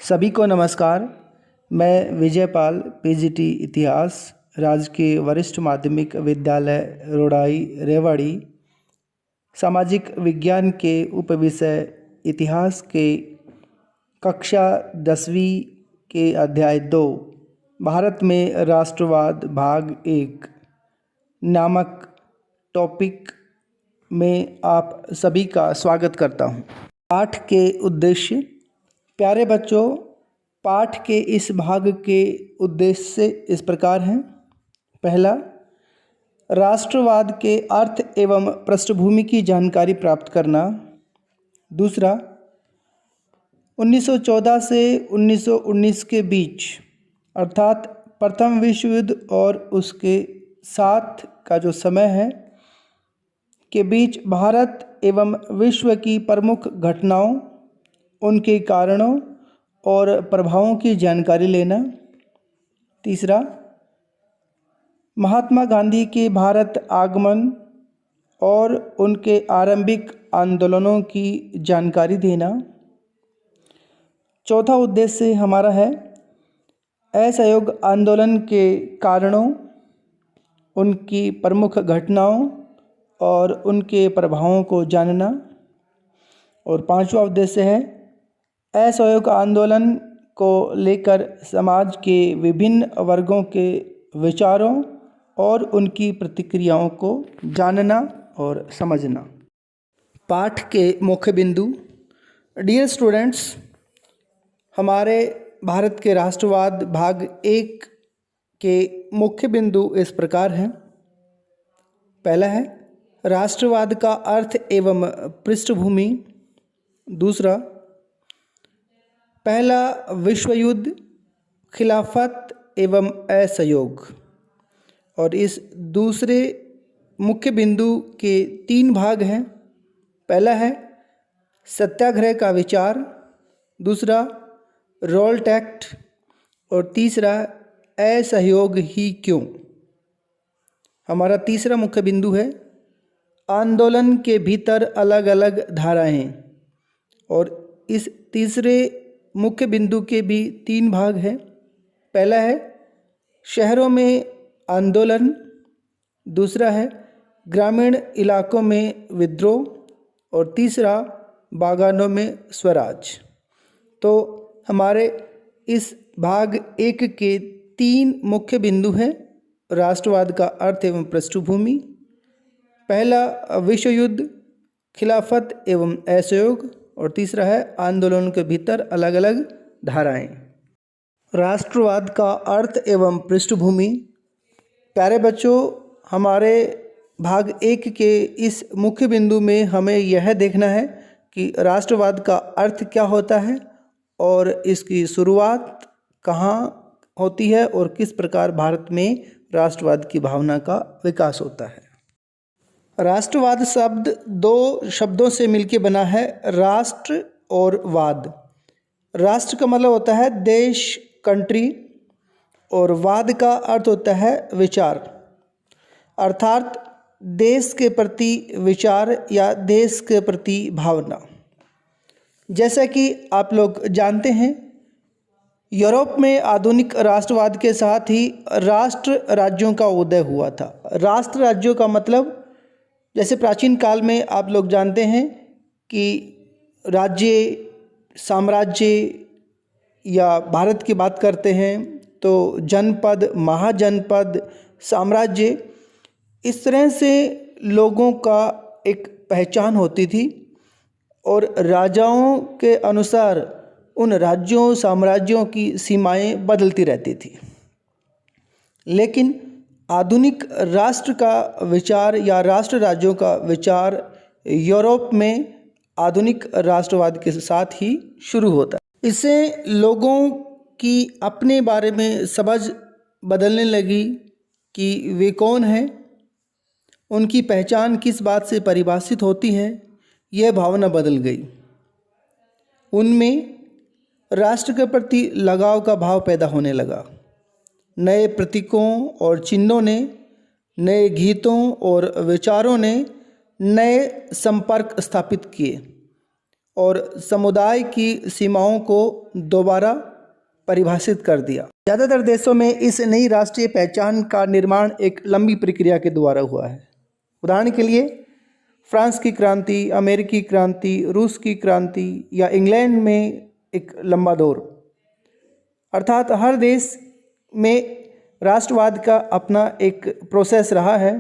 सभी को नमस्कार। मैं विजयपाल पीजीटी इतिहास राजकीय वरिष्ठ माध्यमिक विद्यालय रोड़ाई रेवाड़ी सामाजिक विज्ञान के उपविषय इतिहास के कक्षा 10वीं के अध्याय 2 भारत में राष्ट्रवाद भाग 1 नामक टॉपिक में आप सभी का स्वागत करता हूँ। पाठ के उद्देश्य। प्यारे बच्चों, पाठ के इस भाग के उद्देश्य इस प्रकार हैं। पहला, राष्ट्रवाद के अर्थ एवं पृष्ठभूमि की जानकारी प्राप्त करना। दूसरा, 1914 से 1919 के बीच अर्थात प्रथम विश्व युद्ध और उसके साथ का जो समय है के बीच भारत एवं विश्व की प्रमुख घटनाओं, उनके कारणों और प्रभावों की जानकारी लेना। तीसरा, महात्मा गांधी के भारत आगमन और उनके आरंभिक आंदोलनों की जानकारी देना। चौथा उद्देश्य हमारा है असहयोग आंदोलन के कारणों, उनकी प्रमुख घटनाओं और उनके प्रभावों को जानना। और पांचवा उद्देश्य है असहयोग आंदोलन को लेकर समाज के विभिन्न वर्गों के विचारों और उनकी प्रतिक्रियाओं को जानना और समझना। पाठ के मुख्य बिंदु। डियर स्टूडेंट्स, हमारे भारत के राष्ट्रवाद भाग 1 के मुख्य बिंदु इस प्रकार हैं। पहला है राष्ट्रवाद का अर्थ एवं पृष्ठभूमि। दूसरा, पहला विश्व युद्ध, खिलाफत एवं असहयोग। और इस दूसरे मुख्य बिंदु के 3 भाग हैं। पहला है सत्याग्रह का विचार, दूसरा रोल्ट एक्ट और तीसरा असहयोग ही क्यों। हमारा तीसरा मुख्य बिंदु है आंदोलन के भीतर अलग अलग धाराएं। और इस तीसरे मुख्य बिंदु के भी 3 भाग हैं। पहला है शहरों में आंदोलन, दूसरा है ग्रामीण इलाकों में विद्रोह और तीसरा बागानों में स्वराज। तो हमारे इस भाग 1 के 3 मुख्य बिंदु हैं। राष्ट्रवाद का अर्थ एवं पृष्ठभूमि, पहला विश्व युद्ध, खिलाफत एवं असहयोग और तीसरा है आंदोलन के भीतर अलग अलग धाराएं। राष्ट्रवाद का अर्थ एवं पृष्ठभूमि। प्यारे बच्चों, हमारे भाग 1 के इस मुख्य बिंदु में हमें यह देखना है कि राष्ट्रवाद का अर्थ क्या होता है और इसकी शुरुआत कहाँ होती है और किस प्रकार भारत में राष्ट्रवाद की भावना का विकास होता है। राष्ट्रवाद शब्द 2 शब्दों से मिलकर बना है, राष्ट्र और वाद। राष्ट्र का मतलब होता है देश, कंट्री, और वाद का अर्थ होता है विचार, अर्थात देश के प्रति विचार या देश के प्रति भावना। जैसा कि आप लोग जानते हैं, यूरोप में आधुनिक राष्ट्रवाद के साथ ही राष्ट्र राज्यों का उदय हुआ था। राष्ट्र राज्यों का मतलब, जैसे प्राचीन काल में आप लोग जानते हैं कि राज्य, साम्राज्य या भारत की बात करते हैं तो जनपद, महाजनपद, साम्राज्य, इस तरह से लोगों का एक पहचान होती थी और राजाओं के अनुसार उन राज्यों, साम्राज्यों की सीमाएं बदलती रहती थी। लेकिन आधुनिक राष्ट्र का विचार या राष्ट्र राज्यों का विचार यूरोप में आधुनिक राष्ट्रवाद के साथ ही शुरू होता है। इससे लोगों की अपने बारे में समझ बदलने लगी कि वे कौन हैं, उनकी पहचान किस बात से परिभाषित होती है, यह भावना बदल गई। उनमें राष्ट्र के प्रति लगाव का भाव पैदा होने लगा। नए प्रतीकों और चिन्हों ने, नए गीतों और विचारों ने नए संपर्क स्थापित किए और समुदाय की सीमाओं को दोबारा परिभाषित कर दिया। ज़्यादातर देशों में इस नई राष्ट्रीय पहचान का निर्माण एक लंबी प्रक्रिया के द्वारा हुआ है। उदाहरण के लिए फ्रांस की क्रांति, अमेरिकी क्रांति, रूस की क्रांति या इंग्लैंड में एक लंबा दौर, अर्थात हर देश में राष्ट्रवाद का अपना एक प्रोसेस रहा है।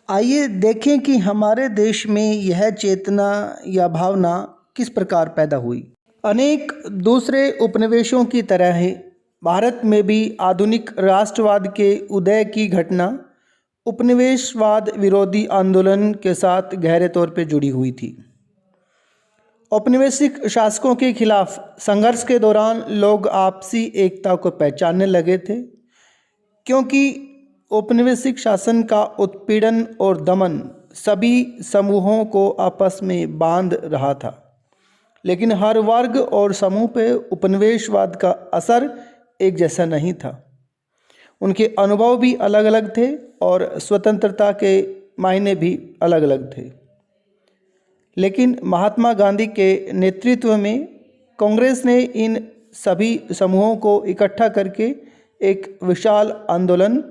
आइए देखें कि हमारे देश में यह चेतना या भावना किस प्रकार पैदा हुई। अनेक दूसरे उपनिवेशों की तरह ही भारत में भी आधुनिक राष्ट्रवाद के उदय की घटना उपनिवेशवाद विरोधी आंदोलन के साथ गहरे तौर पर जुड़ी हुई थी। औपनिवेशिक शासकों के खिलाफ संघर्ष के दौरान लोग आपसी एकता को पहचानने लगे थे, क्योंकि औपनिवेशिक शासन का उत्पीड़न और दमन सभी समूहों को आपस में बांध रहा था। लेकिन हर वर्ग और समूह पर उपनिवेशवाद का असर एक जैसा नहीं था। उनके अनुभव भी अलग अलग थे और स्वतंत्रता के मायने भी अलग अलग थे। लेकिन महात्मा गांधी के नेतृत्व में कांग्रेस ने इन सभी समूहों को इकट्ठा करके एक विशाल आंदोलन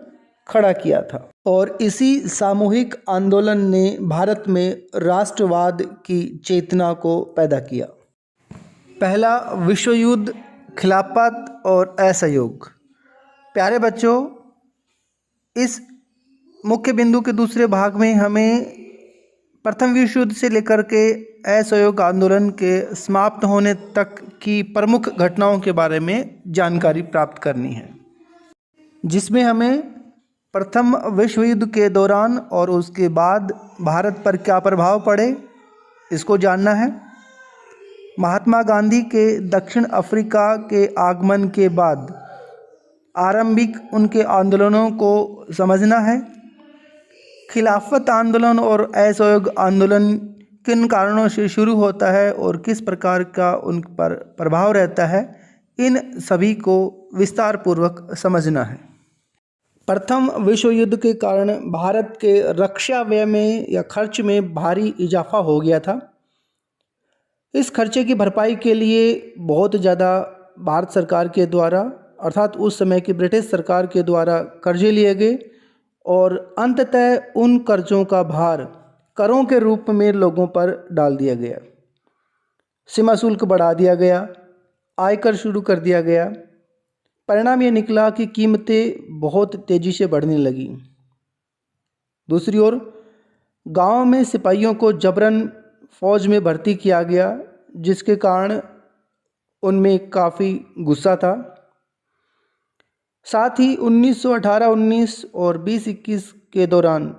खड़ा किया था और इसी सामूहिक आंदोलन ने भारत में राष्ट्रवाद की चेतना को पैदा किया। पहला विश्व युद्ध, खिलाफत और असहयोग। प्यारे बच्चों, इस मुख्य बिंदु के दूसरे भाग में हमें प्रथम विश्व युद्ध से लेकर के असहयोग आंदोलन के समाप्त होने तक की प्रमुख घटनाओं के बारे में जानकारी प्राप्त करनी है, जिसमें हमें प्रथम विश्व युद्ध के दौरान और उसके बाद भारत पर क्या प्रभाव पड़े इसको जानना है। महात्मा गांधी के दक्षिण अफ्रीका के आगमन के बाद आरंभिक उनके आंदोलनों को समझना है। खिलाफत आंदोलन और असहयोग आंदोलन किन कारणों से शुरू होता है और किस प्रकार का उन पर प्रभाव रहता है, इन सभी को विस्तार पूर्वक समझना है। प्रथम विश्व युद्ध के कारण भारत के रक्षा व्यय में या खर्च में भारी इजाफा हो गया था। इस खर्चे की भरपाई के लिए बहुत ज़्यादा भारत सरकार के द्वारा, अर्थात उस समय की ब्रिटिश सरकार के द्वारा कर्जे लिए गए और अंततः उन कर्जों का भार करों के रूप में लोगों पर डाल दिया गया। सीमा शुल्क बढ़ा दिया गया, आयकर शुरू कर दिया गया। परिणाम ये निकला कि कीमतें बहुत तेज़ी से बढ़ने लगीं। दूसरी ओर गांव में सिपाहियों को जबरन फौज में भर्ती किया गया, जिसके कारण उनमें काफ़ी गुस्सा था। साथ ही 1918-19 और 20-21 के दौरान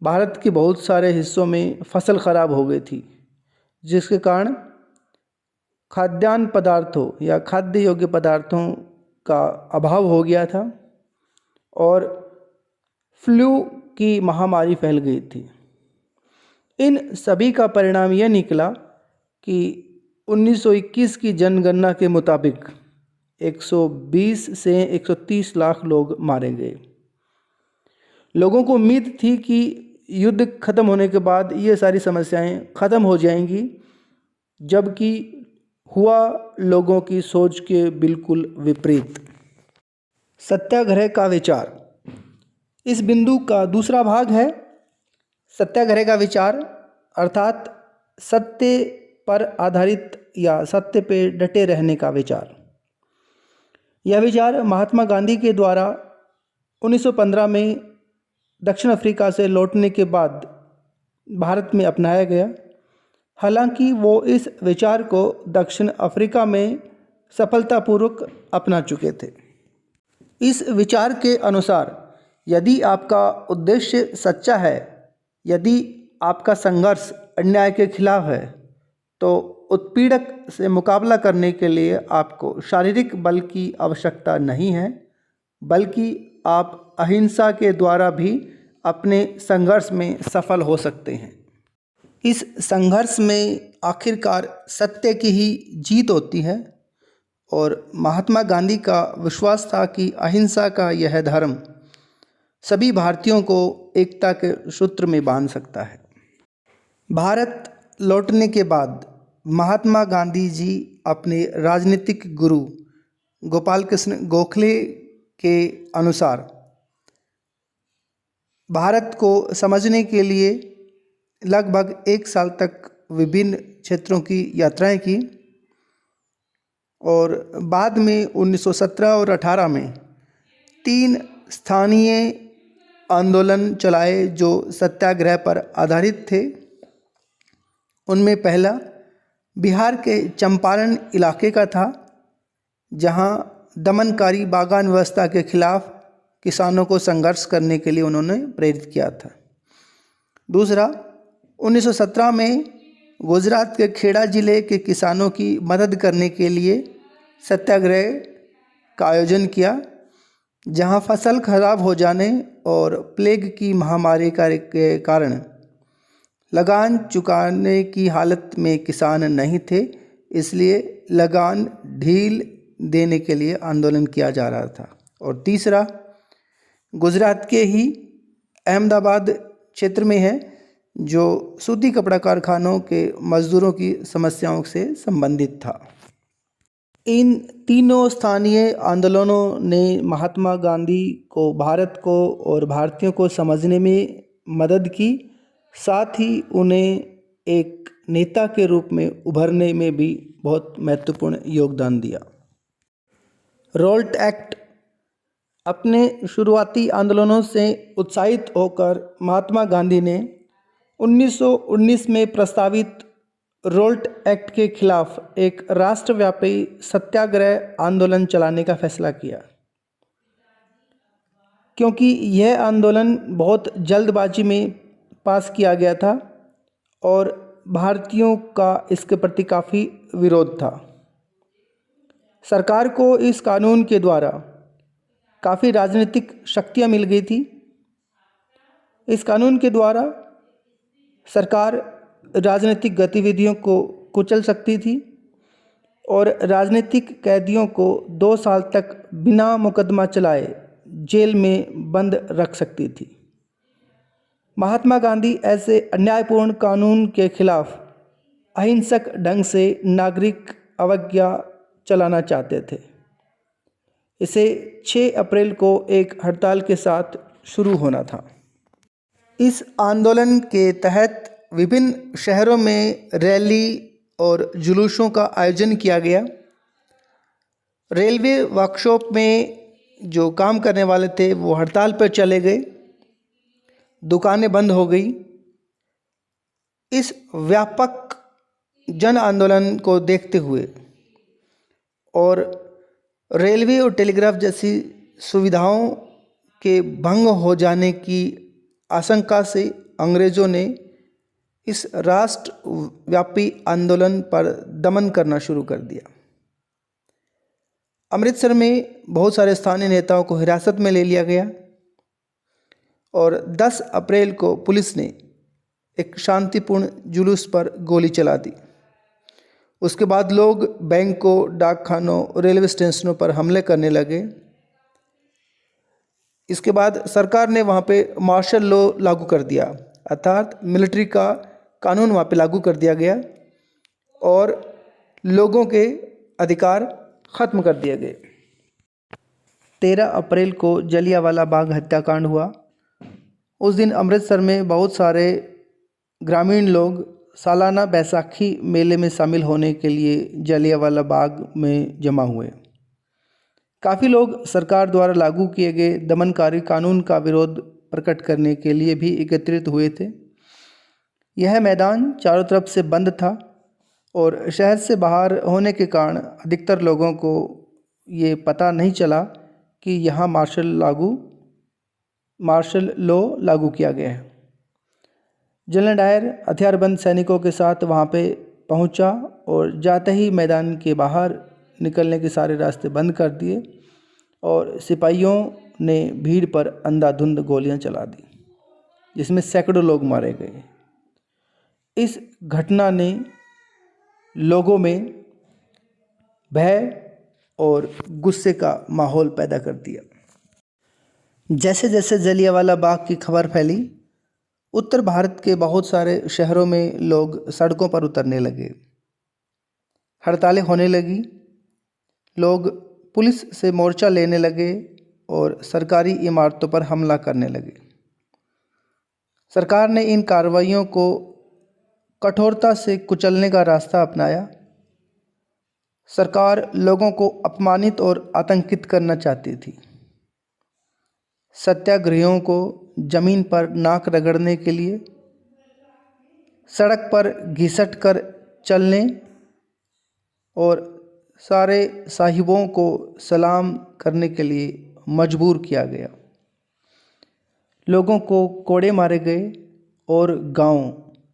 भारत के बहुत सारे हिस्सों में फसल खराब हो गई थी, जिसके कारण खाद्यान्न पदार्थों या खाद्य योग्य पदार्थों का अभाव हो गया था और फ्लू की महामारी फैल गई थी। इन सभी का परिणाम यह निकला कि 1921 की जनगणना के मुताबिक 120 से 130 लाख लोग मारे गए। लोगों को उम्मीद थी कि युद्ध खत्म होने के बाद ये सारी समस्याएं खत्म हो जाएंगी, जबकि हुआ लोगों की सोच के बिल्कुल विपरीत। सत्याग्रह का विचार इस बिंदु का दूसरा भाग है। सत्याग्रह का विचार अर्थात सत्य पर आधारित या सत्य पे डटे रहने का विचार। यह विचार महात्मा गांधी के द्वारा 1915 में दक्षिण अफ्रीका से लौटने के बाद भारत में अपनाया गया। हालांकि वो इस विचार को दक्षिण अफ्रीका में सफलतापूर्वक अपना चुके थे। इस विचार के अनुसार यदि आपका उद्देश्य सच्चा है, यदि आपका संघर्ष अन्याय के खिलाफ है, तो उत्पीड़क से मुकाबला करने के लिए आपको शारीरिक बल की आवश्यकता नहीं है, बल्कि आप अहिंसा के द्वारा भी अपने संघर्ष में सफल हो सकते हैं। इस संघर्ष में आखिरकार सत्य की ही जीत होती है और महात्मा गांधी का विश्वास था कि अहिंसा का यह धर्म सभी भारतीयों को एकता के सूत्र में बांध सकता है। भारत लौटने के बाद महात्मा गांधी जी अपने राजनीतिक गुरु गोपाल कृष्ण गोखले के अनुसार भारत को समझने के लिए लगभग 1 साल तक विभिन्न क्षेत्रों की यात्राएं की और बाद में 1917 और 18 में 3 स्थानीय आंदोलन चलाए जो सत्याग्रह पर आधारित थे। उनमें पहला बिहार के चंपारण इलाके का था, जहां दमनकारी बागान व्यवस्था के खिलाफ किसानों को संघर्ष करने के लिए उन्होंने प्रेरित किया था। दूसरा, 1917 में गुजरात के खेड़ा जिले के किसानों की मदद करने के लिए सत्याग्रह का आयोजन किया, जहां फसल खराब हो जाने और प्लेग की महामारी के कारण लगान चुकाने की हालत में किसान नहीं थे, इसलिए लगान ढील देने के लिए आंदोलन किया जा रहा था। और तीसरा, गुजरात के ही अहमदाबाद क्षेत्र में है, जो सूती कपड़ा कारखानों के मजदूरों की समस्याओं से संबंधित था। इन तीनों स्थानीय आंदोलनों ने महात्मा गांधी को भारत को और भारतीयों को समझने में मदद की, साथ ही उन्हें एक नेता के रूप में उभरने में भी बहुत महत्वपूर्ण योगदान दिया। Raoult act. अपने शुरुआती आंदोलनों से उत्साहित होकर महात्मा गांधी ने 1919 में प्रस्तावित रोल्ट एक्ट के खिलाफ एक राष्ट्रव्यापी सत्याग्रह आंदोलन चलाने का फैसला किया, क्योंकि यह आंदोलन बहुत जल्दबाजी में पास किया गया था और भारतीयों का इसके प्रति काफ़ी विरोध था। सरकार को इस कानून के द्वारा काफ़ी राजनीतिक शक्तियाँ मिल गई थी। इस कानून के द्वारा सरकार राजनीतिक गतिविधियों को कुचल सकती थी और राजनीतिक कैदियों को 2 साल तक बिना मुकदमा चलाए जेल में बंद रख सकती थी। महात्मा गांधी ऐसे अन्यायपूर्ण कानून के खिलाफ अहिंसक ढंग से नागरिक अवज्ञा चलाना चाहते थे। इसे 6 अप्रैल को एक हड़ताल के साथ शुरू होना था। इस आंदोलन के तहत विभिन्न शहरों में रैली और जुलूसों का आयोजन किया गया। रेलवे वर्कशॉप में जो काम करने वाले थे वो हड़ताल पर चले गए, दुकानें बंद हो गई। इस व्यापक जन आंदोलन को देखते हुए और रेलवे और टेलीग्राफ जैसी सुविधाओं के भंग हो जाने की आशंका से अंग्रेज़ों ने इस राष्ट्रव्यापी आंदोलन पर दमन करना शुरू कर दिया। अमृतसर में बहुत सारे स्थानीय नेताओं को हिरासत में ले लिया गया और 10 अप्रैल को पुलिस ने एक शांतिपूर्ण जुलूस पर गोली चला दी। उसके बाद लोग बैंकों, डाकखानों, रेलवे स्टेशनों पर हमले करने लगे। इसके बाद सरकार ने वहाँ पे मार्शल लॉ लागू कर दिया, अर्थात मिलिट्री का कानून वहाँ पे लागू कर दिया गया और लोगों के अधिकार ख़त्म कर दिए गए। 13 अप्रैल को जलियांवाला बाग हत्याकांड हुआ। उस दिन अमृतसर में बहुत सारे ग्रामीण लोग सालाना बैसाखी मेले में शामिल होने के लिए जलियांवाला बाग में जमा हुए। काफ़ी लोग सरकार द्वारा लागू किए गए दमनकारी कानून का विरोध प्रकट करने के लिए भी एकत्रित हुए थे। यह मैदान चारों तरफ से बंद था और शहर से बाहर होने के कारण अधिकतर लोगों को ये पता नहीं चला कि यहाँ मार्शल लॉ लागू किया गया है। जनरल डायर हथियारबंद सैनिकों के साथ वहाँ पे पहुँचा और जाते ही मैदान के बाहर निकलने के सारे रास्ते बंद कर दिए और सिपाहियों ने भीड़ पर अंधाधुंध गोलियां चला दी, जिसमें सैकड़ों लोग मारे गए। इस घटना ने लोगों में भय और गुस्से का माहौल पैदा कर दिया। जैसे जैसे जलियांवाला बाग की खबर फैली, उत्तर भारत के बहुत सारे शहरों में लोग सड़कों पर उतरने लगे। हड़तालें होने लगी, लोग पुलिस से मोर्चा लेने लगे और सरकारी इमारतों पर हमला करने लगे। सरकार ने इन कार्रवाइयों को कठोरता से कुचलने का रास्ता अपनाया। सरकार लोगों को अपमानित और आतंकित करना चाहती थी। सत्याग्रहियों को जमीन पर नाक रगड़ने के लिए, सड़क पर घिसट कर चलने और सारे साहिबों को सलाम करने के लिए मजबूर किया गया। लोगों को कोड़े मारे गए और गांव,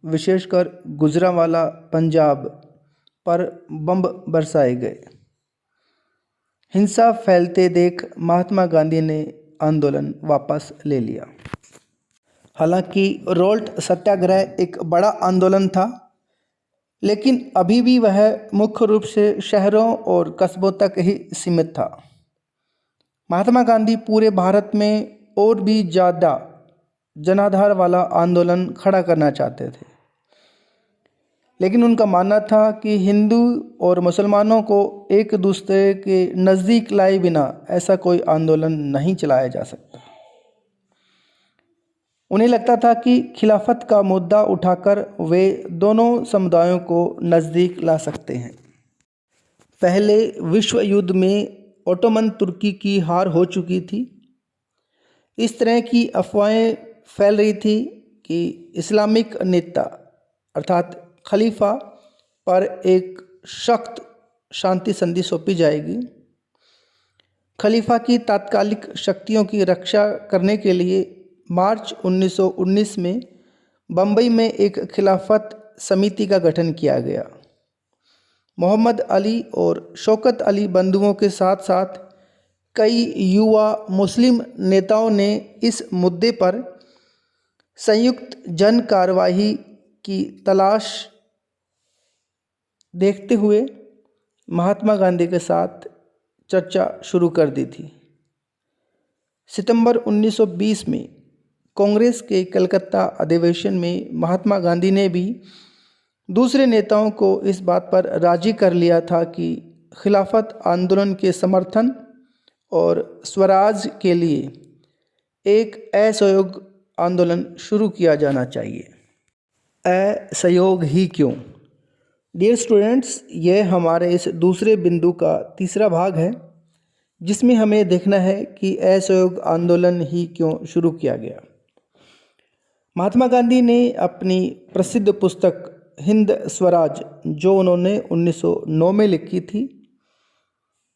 विशेषकर गुजरांवाला पंजाब पर बम बरसाए गए। हिंसा फैलते देख महात्मा गांधी ने आंदोलन वापस ले लिया। हालांकि रोल्ट सत्याग्रह एक बड़ा आंदोलन था, लेकिन अभी भी वह मुख्य रूप से शहरों और कस्बों तक ही सीमित था। महात्मा गांधी पूरे भारत में और भी ज़्यादा जनाधार वाला आंदोलन खड़ा करना चाहते थे, लेकिन उनका मानना था कि हिंदू और मुसलमानों को एक दूसरे के नज़दीक लाए बिना ऐसा कोई आंदोलन नहीं चलाया जा सकता। उन्हें लगता था कि खिलाफत का मुद्दा उठाकर वे दोनों समुदायों को नज़दीक ला सकते हैं। पहले विश्व युद्ध में ओटोमन तुर्की की हार हो चुकी थी। इस तरह की अफवाहें फैल रही थी कि इस्लामिक नेता अर्थात खलीफा पर एक सख्त शांति संधि सौंपी जाएगी। खलीफा की तात्कालिक शक्तियों की रक्षा करने के लिए मार्च 1919 में बम्बई में एक खिलाफत समिति का गठन किया गया। मोहम्मद अली और शौकत अली बंधुओं के साथ साथ कई युवा मुस्लिम नेताओं ने इस मुद्दे पर संयुक्त जन कार्यवाही की तलाश देखते हुए महात्मा गांधी के साथ चर्चा शुरू कर दी थी। सितंबर 1920 में कांग्रेस के कलकत्ता अधिवेशन में महात्मा गांधी ने भी दूसरे नेताओं को इस बात पर राजी कर लिया था कि खिलाफत आंदोलन के समर्थन और स्वराज के लिए एक असहयोग आंदोलन शुरू किया जाना चाहिए। असहयोग ही क्यों? डियर स्टूडेंट्स, यह हमारे इस दूसरे बिंदु का तीसरा भाग है, जिसमें हमें देखना है कि असहयोग आंदोलन ही क्यों शुरू किया गया। महात्मा गांधी ने अपनी प्रसिद्ध पुस्तक हिंद स्वराज, जो उन्होंने 1909 में लिखी थी,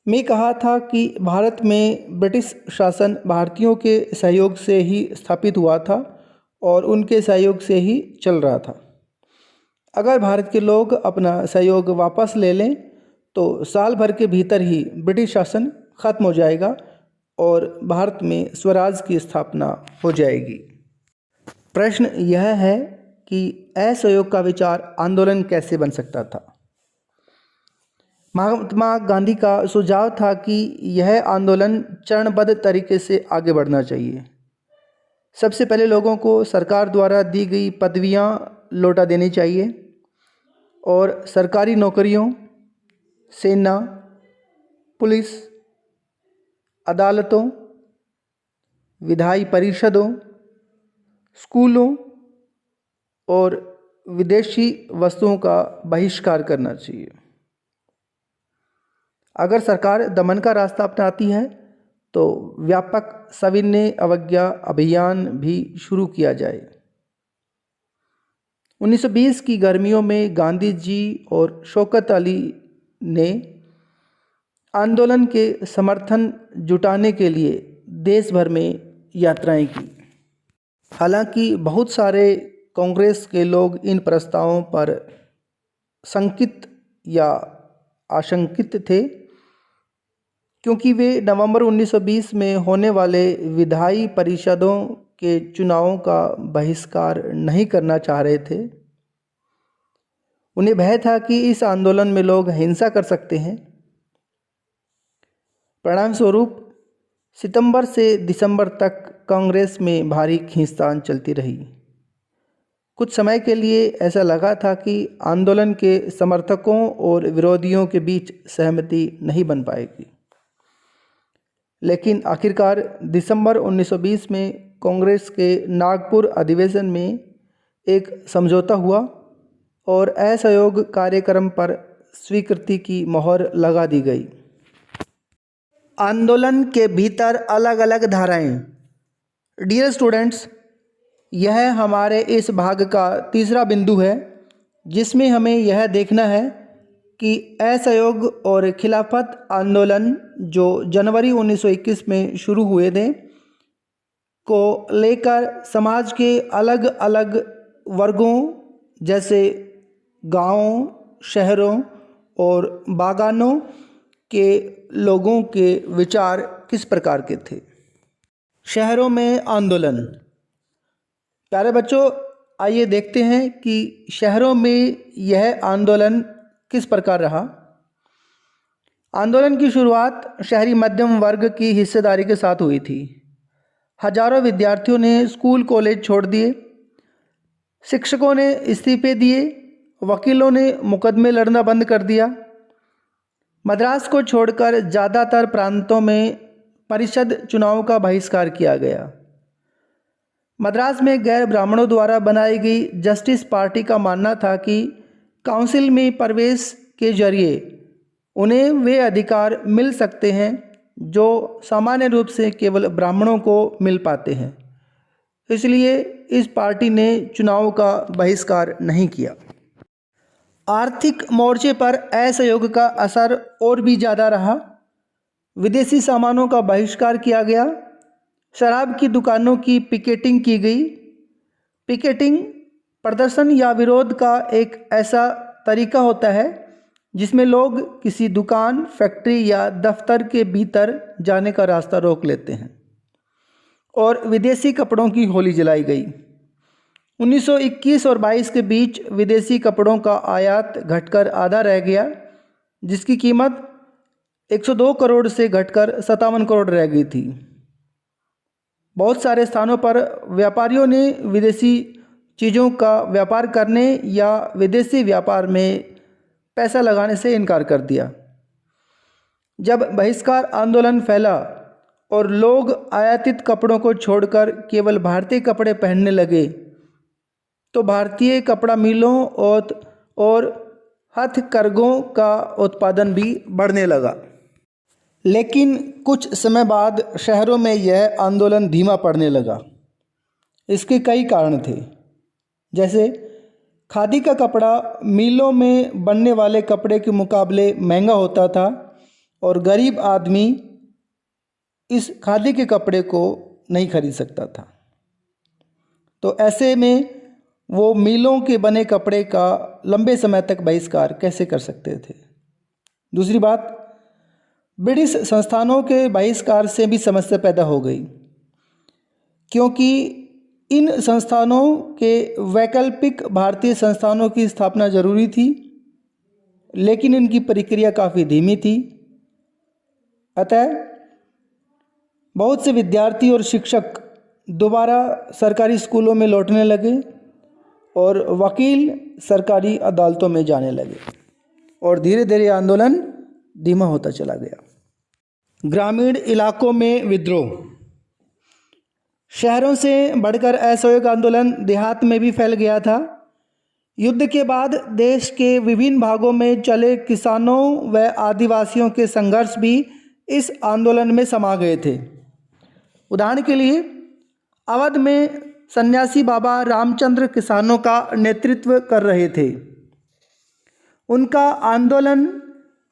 में कहा था कि भारत में ब्रिटिश शासन भारतीयों के सहयोग से ही स्थापित हुआ था और उनके सहयोग से ही चल रहा था। अगर भारत के लोग अपना सहयोग वापस ले लें तो साल भर के भीतर ही ब्रिटिश शासन खत्म हो जाएगा और भारत में स्वराज की स्थापना हो जाएगी। प्रश्न यह है कि असहयोग का विचार आंदोलन कैसे बन सकता था? महात्मा गांधी का सुझाव था कि यह आंदोलन चरणबद्ध तरीके से आगे बढ़ना चाहिए। सबसे पहले लोगों को सरकार द्वारा दी गई पदवियां लौटा देनी चाहिए और सरकारी नौकरियों, सेना, पुलिस, अदालतों, विधायी परिषदों, स्कूलों और विदेशी वस्तुओं का बहिष्कार करना चाहिए। अगर सरकार दमन का रास्ता अपनाती है तो व्यापक सविनय अवज्ञा अभियान भी शुरू किया जाए। 1920 की गर्मियों में गांधी जी और शौकत अली ने आंदोलन के समर्थन जुटाने के लिए देश भर में यात्राएं की। हालांकि बहुत सारे कांग्रेस के लोग इन प्रस्तावों पर शंकित या आशंकित थे, क्योंकि वे नवंबर 1920 में होने वाले विधायी परिषदों के चुनावों का बहिष्कार नहीं करना चाह रहे थे। उन्हें भय था कि इस आंदोलन में लोग हिंसा कर सकते हैं। परिणाम स्वरूप सितंबर से दिसंबर तक कांग्रेस में भारी खींचतान चलती रही। कुछ समय के लिए ऐसा लगा था कि आंदोलन के समर्थकों और विरोधियों के बीच सहमति नहीं बन पाएगी, लेकिन आखिरकार दिसंबर 1920 में कांग्रेस के नागपुर अधिवेशन में एक समझौता हुआ और असहयोग कार्यक्रम पर स्वीकृति की मोहर लगा दी गई। आंदोलन के भीतर अलग अलग धाराएं। डियर स्टूडेंट्स, यह हमारे इस भाग का तीसरा बिंदु है, जिसमें हमें यह देखना है कि असहयोग और खिलाफत आंदोलन जो जनवरी 1921 में शुरू हुए थे को लेकर समाज के अलग अलग वर्गों जैसे गांवों, शहरों और बागानों के लोगों के विचार किस प्रकार के थे। शहरों में आंदोलन। प्यारे बच्चों, आइए देखते हैं कि शहरों में यह आंदोलन किस प्रकार रहा। आंदोलन की शुरुआत शहरी मध्यम वर्ग की हिस्सेदारी के साथ हुई थी। हजारों विद्यार्थियों ने स्कूल कॉलेज छोड़ दिए, शिक्षकों ने इस्तीफे दिए, वकीलों ने मुकदमे लड़ना बंद कर दिया। मद्रास को छोड़कर ज़्यादातर प्रांतों में परिषद चुनाव का बहिष्कार किया गया। मद्रास में गैर ब्राह्मणों द्वारा बनाई गई जस्टिस पार्टी का मानना था कि काउंसिल में प्रवेश के जरिए उन्हें वे अधिकार मिल सकते हैं जो सामान्य रूप से केवल ब्राह्मणों को मिल पाते हैं। इसलिए इस पार्टी ने चुनाव का बहिष्कार नहीं किया। आर्थिक मोर्चे पर असहयोग का असर और भी ज़्यादा रहा। विदेशी सामानों का बहिष्कार किया गया। शराब की दुकानों की पिकेटिंग की गई। पिकेटिंग प्रदर्शन या विरोध का एक ऐसा तरीका होता है जिसमें लोग किसी दुकान, फैक्ट्री या दफ्तर के भीतर जाने का रास्ता रोक लेते हैं। और विदेशी कपड़ों की होली जलाई गई। 1921 और 22 के बीच विदेशी कपड़ों का आयात घटकर आधा रह गया, जिसकी कीमत 102 करोड़ से घटकर 57 करोड़ रह गई थी। बहुत सारे स्थानों पर व्यापारियों ने विदेशी चीज़ों का व्यापार करने या विदेशी व्यापार में पैसा लगाने से इनकार कर दिया। जब बहिष्कार आंदोलन फैला और लोग आयातित कपड़ों को छोड़कर केवल भारतीय कपड़े पहनने लगे, तो भारतीय कपड़ा मिलों और हथकरघों का उत्पादन भी बढ़ने लगा। लेकिन कुछ समय बाद शहरों में यह आंदोलन धीमा पड़ने लगा। इसके कई कारण थे, जैसे खादी का कपड़ा मिलों में बनने वाले कपड़े के मुकाबले महंगा होता था और गरीब आदमी इस खादी के कपड़े को नहीं खरीद सकता था। तो ऐसे में वो मिलों के बने कपड़े का लंबे समय तक बहिष्कार कैसे कर सकते थे। दूसरी बात, ब्रिटिश संस्थानों के बहिष्कार से भी समस्या पैदा हो गई, क्योंकि इन संस्थानों के वैकल्पिक भारतीय संस्थानों की स्थापना जरूरी थी, लेकिन इनकी प्रक्रिया काफ़ी धीमी थी। अतः बहुत से विद्यार्थी और शिक्षक दोबारा सरकारी स्कूलों में लौटने लगे और वकील सरकारी अदालतों में जाने लगे और धीरे धीरे आंदोलन धीमा होता चला गया। ग्रामीण इलाकों में विद्रोह। शहरों से बढ़कर असहयोग आंदोलन देहात में भी फैल गया था। युद्ध के बाद देश के विभिन्न भागों में चले किसानों व आदिवासियों के संघर्ष भी इस आंदोलन में समा गए थे। उदाहरण के लिए अवध में सन्यासी बाबा रामचंद्र किसानों का नेतृत्व कर रहे थे। उनका आंदोलन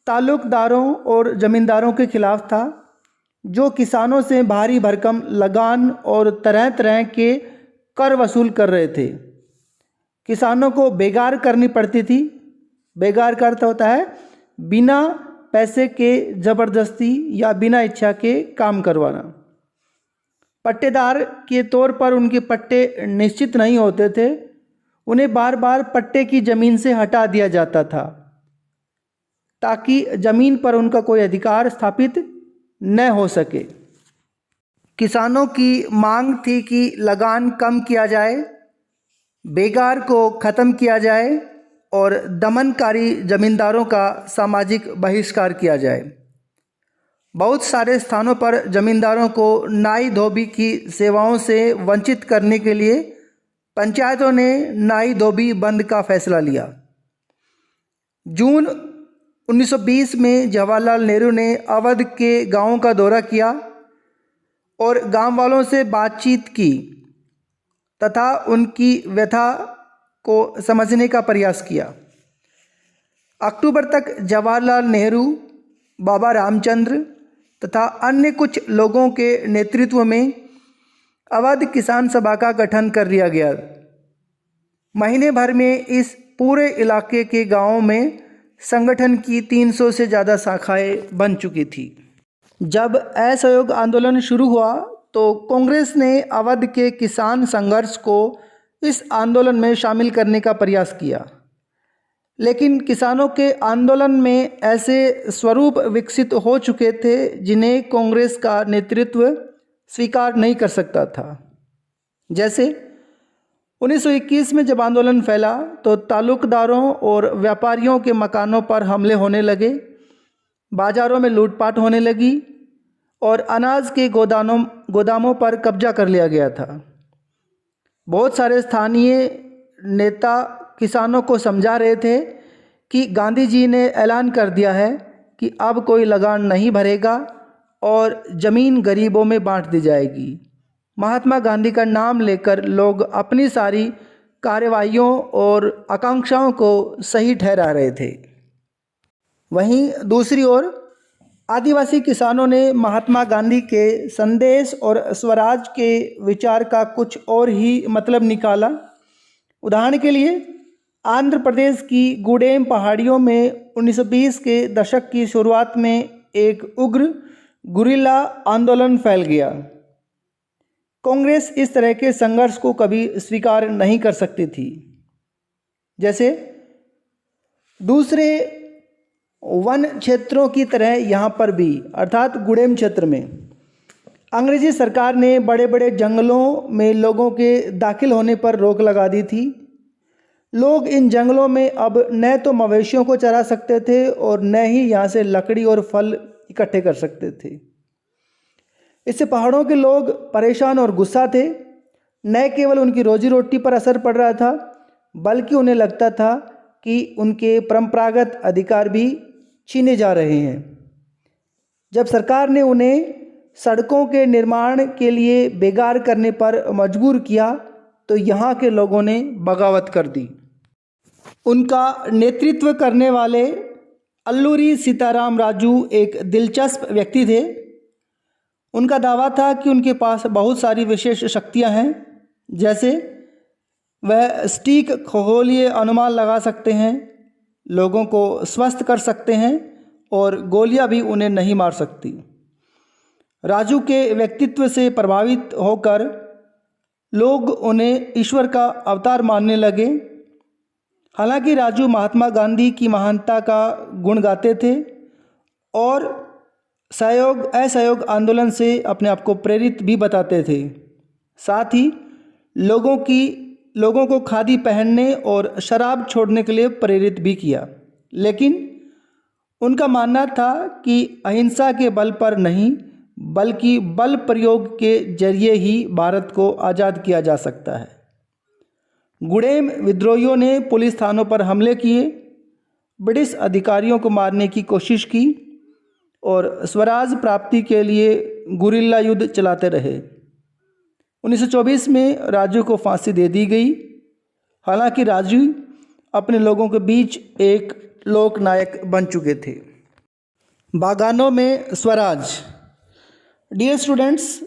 ताल्लुकदारों और जमींदारों के खिलाफ था, जो किसानों से भारी भरकम लगान और तरह तरह के कर वसूल कर रहे थे। किसानों को बेगार करनी पड़ती थी। बेगार का अर्थ होता है बिना पैसे के ज़बरदस्ती या बिना इच्छा के काम करवाना। पट्टेदार के तौर पर उनके पट्टे निश्चित नहीं होते थे। उन्हें बार बार पट्टे की ज़मीन से हटा दिया जाता था ताकि ज़मीन पर उनका कोई अधिकार स्थापित न हो सके। किसानों की मांग थी कि लगान कम किया जाए बेगार को ख़त्म किया जाए और दमनकारी जमींदारों का सामाजिक बहिष्कार किया जाए। बहुत सारे स्थानों पर जमींदारों को नाई धोबी की सेवाओं से वंचित करने के लिए पंचायतों ने नाई धोबी बंद का फैसला लिया। जून 1920 में जवाहरलाल नेहरू ने अवध के गांवों का दौरा किया और गांव वालों से बातचीत की तथा उनकी व्यथा को समझने का प्रयास किया। अक्टूबर तक जवाहरलाल नेहरू, बाबा रामचंद्र तथा अन्य कुछ लोगों के नेतृत्व में अवध किसान सभा का गठन कर लिया गया। महीने भर में इस पूरे इलाके के गांवों में संगठन की 300 से ज़्यादा शाखाएं बन चुकी थी। जब असहयोग आंदोलन शुरू हुआ तो कांग्रेस ने अवध के किसान संघर्ष को इस आंदोलन में शामिल करने का प्रयास किया, लेकिन किसानों के आंदोलन में ऐसे स्वरूप विकसित हो चुके थे जिन्हें कांग्रेस का नेतृत्व स्वीकार नहीं कर सकता था। जैसे 1921 में जब आंदोलन फैला तो तालुकदारों और व्यापारियों के मकानों पर हमले होने लगे, बाज़ारों में लूटपाट होने लगी और अनाज के गोदामों पर कब्जा कर लिया गया था। बहुत सारे स्थानीय नेता किसानों को समझा रहे थे कि गांधी जी ने ऐलान कर दिया है कि अब कोई लगान नहीं भरेगा और ज़मीन गरीबों में बांट दी जाएगी। महात्मा गांधी का नाम लेकर लोग अपनी सारी कार्रवाइयों और आकांक्षाओं को सही ठहरा रहे थे। वहीं दूसरी ओर आदिवासी किसानों ने महात्मा गांधी के संदेश और स्वराज के विचार का कुछ और ही मतलब निकाला। उदाहरण के लिए आंध्र प्रदेश की गुडेम पहाड़ियों में 1920 के दशक की शुरुआत में एक उग्र गुरिल्ला आंदोलन फैल गया। कांग्रेस इस तरह के संघर्ष को कभी स्वीकार नहीं कर सकती थी। जैसे दूसरे वन क्षेत्रों की तरह यहाँ पर भी अर्थात गुडेम क्षेत्र में अंग्रेजी सरकार ने बड़े बड़े जंगलों में लोगों के दाखिल होने पर रोक लगा दी थी। लोग इन जंगलों में अब न तो मवेशियों को चरा सकते थे और न ही यहाँ से लकड़ी और फल इकट्ठे कर सकते थे। इससे पहाड़ों के लोग परेशान और गुस्सा थे। न केवल उनकी रोजी रोटी पर असर पड़ रहा था, बल्कि उन्हें लगता था कि उनके परंपरागत अधिकार भी छीने जा रहे हैं। जब सरकार ने उन्हें सड़कों के निर्माण के लिए बेगार करने पर मजबूर किया तो यहाँ के लोगों ने बगावत कर दी। उनका नेतृत्व करने वाले अल्लूरी सीताराम राजू एक दिलचस्प व्यक्ति थे। उनका दावा था कि उनके पास बहुत सारी विशेष शक्तियां हैं, जैसे वह सटीक खगोलीय अनुमान लगा सकते हैं, लोगों को स्वस्थ कर सकते हैं और गोलियां भी उन्हें नहीं मार सकती। राजू के व्यक्तित्व से प्रभावित होकर लोग उन्हें ईश्वर का अवतार मानने लगे। हालांकि राजू महात्मा गांधी की महानता का गुण गाते थे और असहयोग आंदोलन से अपने आप को प्रेरित भी बताते थे। साथ ही लोगों को खादी पहनने और शराब छोड़ने के लिए प्रेरित भी किया। लेकिन उनका मानना था कि अहिंसा के बल पर नहीं, बल्कि बल प्रयोग के जरिए ही भारत को आज़ाद किया जा सकता है। गुडेम विद्रोहियों ने पुलिस थानों पर हमले किए, ब्रिटिश अधिकारियों को मारने की कोशिश की और स्वराज प्राप्ति के लिए गुरिल्ला युद्ध चलाते रहे। 1924 में राजू को फांसी दे दी गई। हालांकि राजू अपने लोगों के बीच एक लोक नायक बन चुके थे। बागानों में स्वराज। डियर स्टूडेंट्स,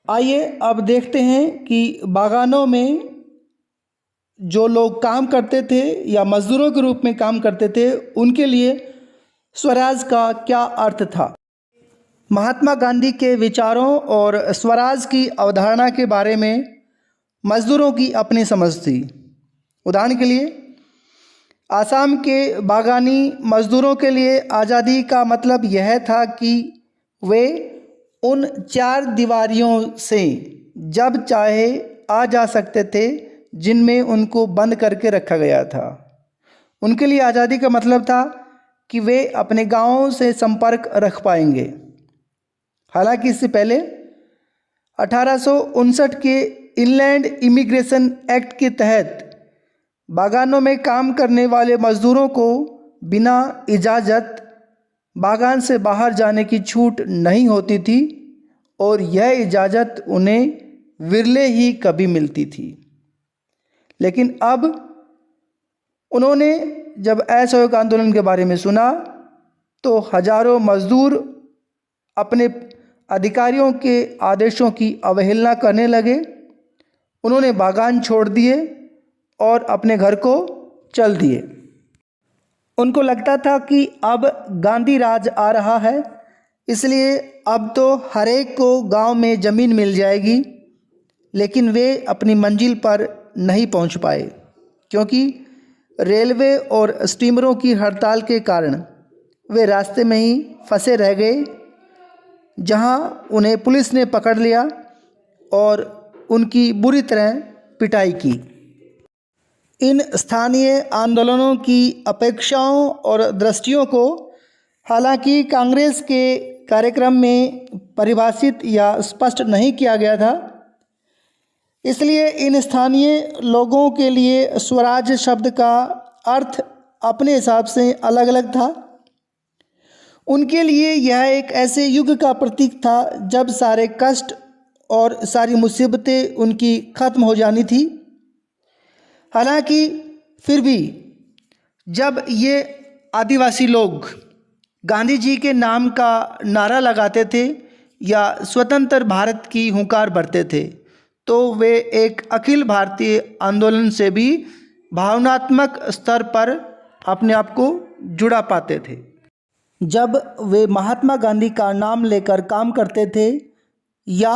आइए अब देखते हैं कि बागानों में जो लोग काम करते थे या मजदूरों के रूप में काम करते थे, उनके लिए स्वराज का क्या अर्थ था। महात्मा गांधी के विचारों और स्वराज की अवधारणा के बारे में मजदूरों की अपनी समझ थी। उदाहरण के लिए आसाम के बागानी मजदूरों के लिए आज़ादी का मतलब यह था कि वे उन चार दीवारियों से जब चाहे आ जा सकते थे जिनमें उनको बंद करके रखा गया था। उनके लिए आज़ादी का मतलब था कि वे अपने गांवों से संपर्क रख पाएंगे। हालांकि इससे पहले 1859 के इनलैंड इमिग्रेशन एक्ट के तहत बागानों में काम करने वाले मजदूरों को बिना इजाज़त बागान से बाहर जाने की छूट नहीं होती थी और यह इजाज़त उन्हें विरले ही कभी मिलती थी। लेकिन अब उन्होंने जब असहयोग आंदोलन के बारे में सुना तो हजारों मजदूर अपने अधिकारियों के आदेशों की अवहेलना करने लगे। उन्होंने बागान छोड़ दिए और अपने घर को चल दिए। उनको लगता था कि अब गांधी राज आ रहा है, इसलिए अब तो हर एक को गांव में ज़मीन मिल जाएगी। लेकिन वे अपनी मंजिल पर नहीं पहुंच पाए क्योंकि रेलवे और स्टीमरों की हड़ताल के कारण वे रास्ते में ही फंसे रह गए, जहां उन्हें पुलिस ने पकड़ लिया और उनकी बुरी तरह पिटाई की। इन स्थानीय आंदोलनों की अपेक्षाओं और दृष्टियों को हालांकि कांग्रेस के कार्यक्रम में परिभाषित या स्पष्ट नहीं किया गया था, इसलिए इन स्थानीय लोगों के लिए स्वराज शब्द का अर्थ अपने हिसाब से अलग अलग था। उनके लिए यह एक ऐसे युग का प्रतीक था जब सारे कष्ट और सारी मुसीबतें उनकी ख़त्म हो जानी थी। हालांकि फिर भी जब ये आदिवासी लोग गांधी जी के नाम का नारा लगाते थे या स्वतंत्र भारत की हुंकार भरते थे तो वे एक अखिल भारतीय आंदोलन से भी भावनात्मक स्तर पर अपने आप को जुड़ा पाते थे। जब वे महात्मा गांधी का नाम लेकर काम करते थे या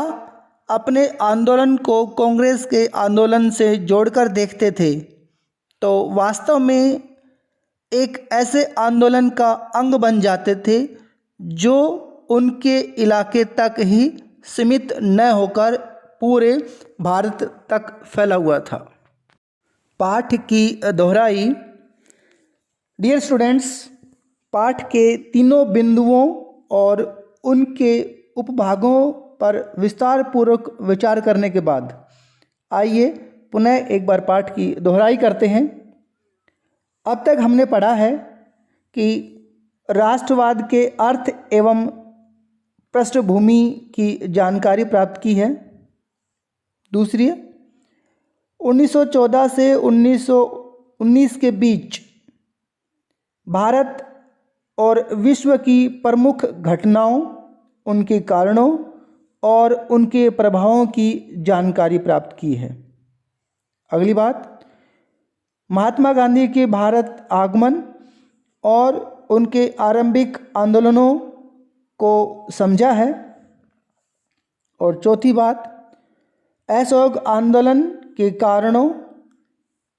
अपने आंदोलन को कांग्रेस के आंदोलन से जोड़कर देखते थे तो वास्तव में एक ऐसे आंदोलन का अंग बन जाते थे जो उनके इलाके तक ही सीमित न होकर पूरे भारत तक फैला हुआ था। पाठ की दोहराई। डियर स्टूडेंट्स, पाठ के तीनों बिंदुओं और उनके उपभागों पर विस्तार पूर्वक विचार करने के बाद आइए पुनः एक बार पाठ की दोहराई करते हैं। अब तक हमने पढ़ा है कि राष्ट्रवाद के अर्थ एवं पृष्ठभूमि की जानकारी प्राप्त की है। दूसरी, 1914 से 1919 के बीच भारत और विश्व की प्रमुख घटनाओं, उनके कारणों और उनके प्रभावों की जानकारी प्राप्त की है। अगली बात, महात्मा गांधी के भारत आगमन और उनके आरंभिक आंदोलनों को समझा है। और चौथी बात, असहयोग आंदोलन के कारणों,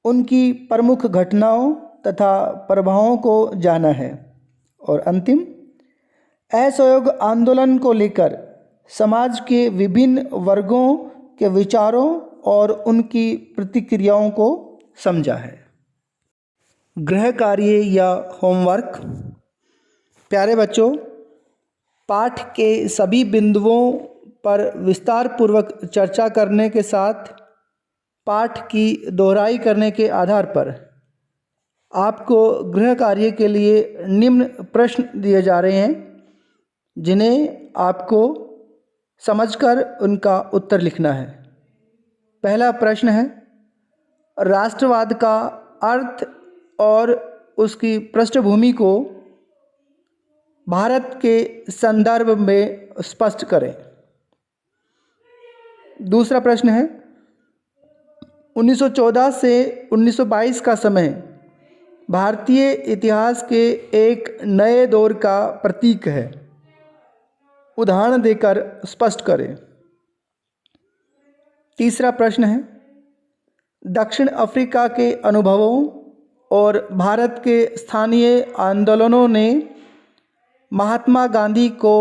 उनकी प्रमुख घटनाओं तथा प्रभावों को जाना है। और अंतिम, असहयोग आंदोलन को लेकर समाज के विभिन्न वर्गों के विचारों और उनकी प्रतिक्रियाओं को समझा है। गृह कार्य या होमवर्क। प्यारे बच्चों, पाठ के सभी बिंदुओं पर विस्तार पूर्वक चर्चा करने के साथ पाठ की दोहराई करने के आधार पर आपको गृह कार्य के लिए निम्न प्रश्न दिए जा रहे हैं, जिन्हें आपको समझकर उनका उत्तर लिखना है। पहला प्रश्न है, राष्ट्रवाद का अर्थ और उसकी पृष्ठभूमि को भारत के संदर्भ में स्पष्ट करें। दूसरा प्रश्न है, 1914 से 1922 का समय भारतीय इतिहास के एक नए दौर का प्रतीक है, उदाहरण देकर स्पष्ट करें। तीसरा प्रश्न है, दक्षिण अफ्रीका के अनुभवों और भारत के स्थानीय आंदोलनों ने महात्मा गांधी को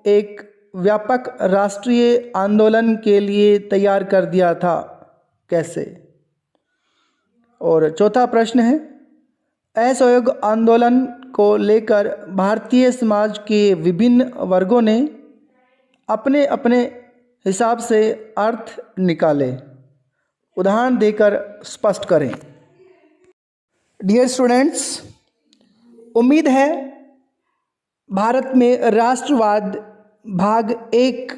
एक व्यापक राष्ट्रीय आंदोलन के लिए तैयार कर दिया था, कैसे? और चौथा प्रश्न है, असहयोग आंदोलन को लेकर भारतीय समाज के विभिन्न वर्गों ने अपने अपने हिसाब से अर्थ निकाले, उदाहरण देकर स्पष्ट करें। डियर स्टूडेंट्स, उम्मीद है भारत में राष्ट्रवाद भाग 1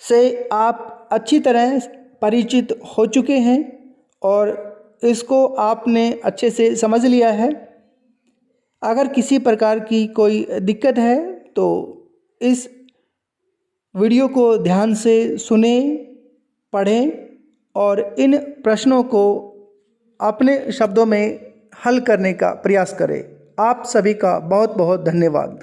से आप अच्छी तरह परिचित हो चुके हैं और इसको आपने अच्छे से समझ लिया है। अगर किसी प्रकार की कोई दिक्कत है तो इस वीडियो को ध्यान से सुने, पढ़ें और इन प्रश्नों को अपने शब्दों में हल करने का प्रयास करें। आप सभी का बहुत बहुत धन्यवाद।